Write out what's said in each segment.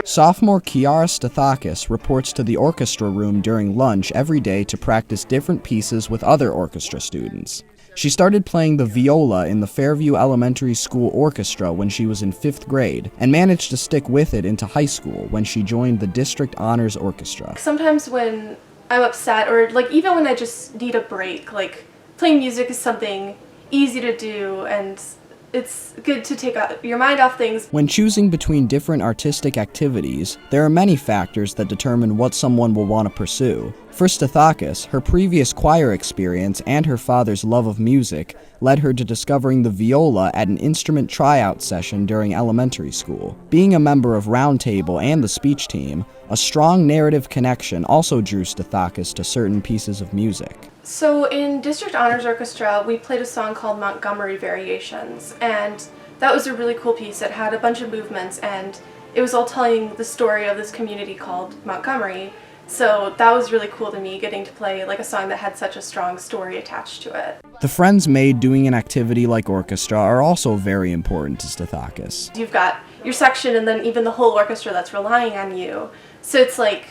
Sophomore Kiara Stathakis reports to the orchestra room during lunch every day to practice different pieces with other orchestra students. She started playing the viola in the Fairview Elementary School Orchestra when she was in 5th grade, and managed to stick with it into high school when she joined the District Honors Orchestra. Sometimes when I'm upset, or even when I just need a break, playing music is something easy to do, and it's good to take your mind off things. When choosing between different artistic activities, there are many factors that determine what someone will want to pursue. For Stathakis, her previous choir experience and her father's love of music led her to discovering the viola at an instrument tryout session during elementary school. Being a member of Roundtable and the speech team, a strong narrative connection also drew Stathakis to certain pieces of music. So in District Honors Orchestra, we played a song called Montgomery Variations, and that was a really cool piece. It had a bunch of movements, and it was all telling the story of this community called Montgomery. So that was really cool to me, getting to play a song that had such a strong story attached to it. The friends made doing an activity like orchestra are also very important to Stathakis. You've got your section and then even the whole orchestra that's relying on you. So it's like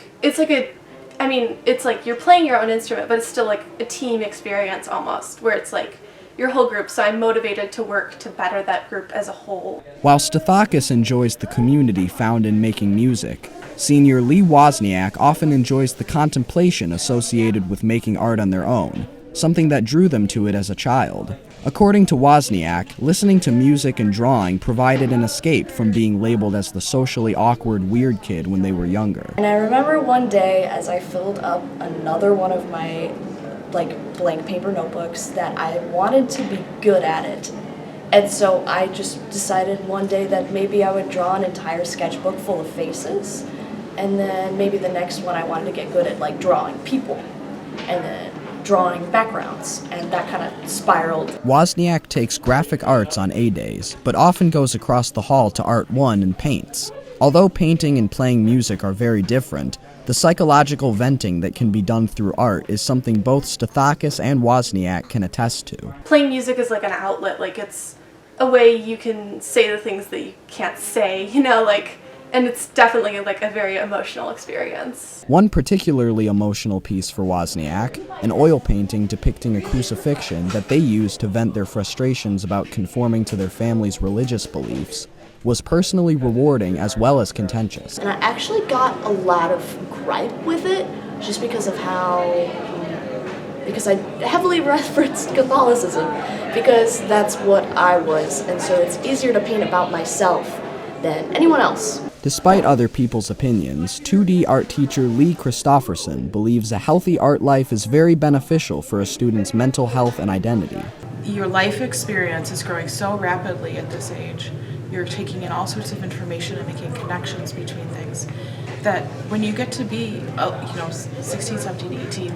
you're playing your own instrument, but it's still like a team experience almost, where it's like your whole group, so I'm motivated to work to better that group as a whole. While Stathakis enjoys the community found in making music, senior Lee Wozniak often enjoys the contemplation associated with making art on their own, something that drew them to it as a child. According to Wozniak, listening to music and drawing provided an escape from being labeled as the socially awkward weird kid when they were younger. And I remember one day as I filled up another one of my blank paper notebooks that I wanted to be good at it. And so I just decided one day that maybe I would draw an entire sketchbook full of faces, and then maybe the next one I wanted to get good at drawing people, and then drawing backgrounds, and that kind of spiraled. Wozniak takes graphic arts on A-days, but often goes across the hall to Art 1 and paints. Although painting and playing music are very different, the psychological venting that can be done through art is something both Stathakis and Wozniak can attest to. Playing music is like an outlet, it's a way you can say the things that you can't say, and it's definitely a very emotional experience. One particularly emotional piece for Wozniak, an oil painting depicting a crucifixion that they used to vent their frustrations about conforming to their family's religious beliefs, was personally rewarding as well as contentious. And I actually got a lot of gripe with it, just because I heavily referenced Catholicism, because that's what I was, and so it's easier to paint about myself than anyone else. Despite other people's opinions, 2D art teacher Lee Christofferson believes a healthy art life is very beneficial for a student's mental health and identity. Your life experience is growing so rapidly at this age. You're taking in all sorts of information and making connections between things that when you get to be 16, 17, 18,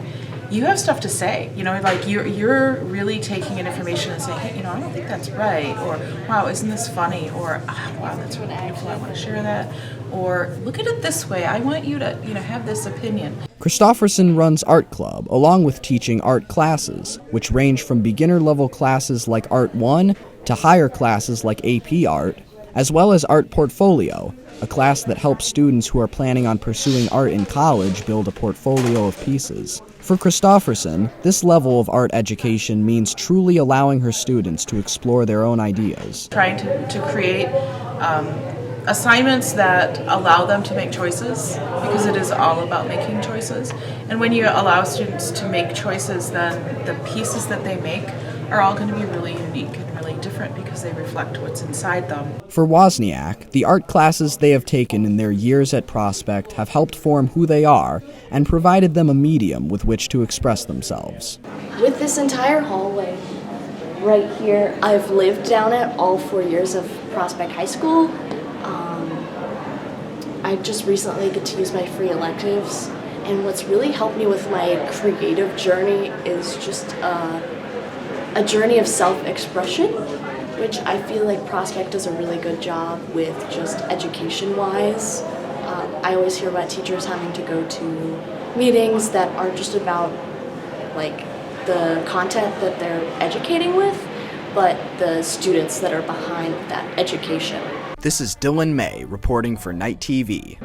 you have stuff to say. You're really taking in information and saying, hey, I don't think that's right, or wow, isn't this funny, or wow, that's really beautiful, I want to share that, or look at it this way, I want you to have this opinion. Christofferson runs Art Club, along with teaching art classes, which range from beginner-level classes like Art 1 to higher classes like AP Art, as well as Art Portfolio, a class that helps students who are planning on pursuing art in college build a portfolio of pieces. For Christofferson, this level of art education means truly allowing her students to explore their own ideas. Trying to create assignments that allow them to make choices, because it is all about making choices. And when you allow students to make choices, then the pieces that they make are all going to be really unique and really different because they reflect what's inside them. For Wozniak, the art classes they have taken in their years at Prospect have helped form who they are and provided them a medium with which to express themselves. With this entire hallway right here, I've lived down it all 4 years of Prospect High School. I just recently get to use my free electives, and what's really helped me with my creative journey is just a journey of self-expression, which I feel like Prospect does a really good job with just education-wise. I always hear about teachers having to go to meetings that are just about the content that they're educating with, but the students that are behind that education. This is Dylan May reporting for Night TV.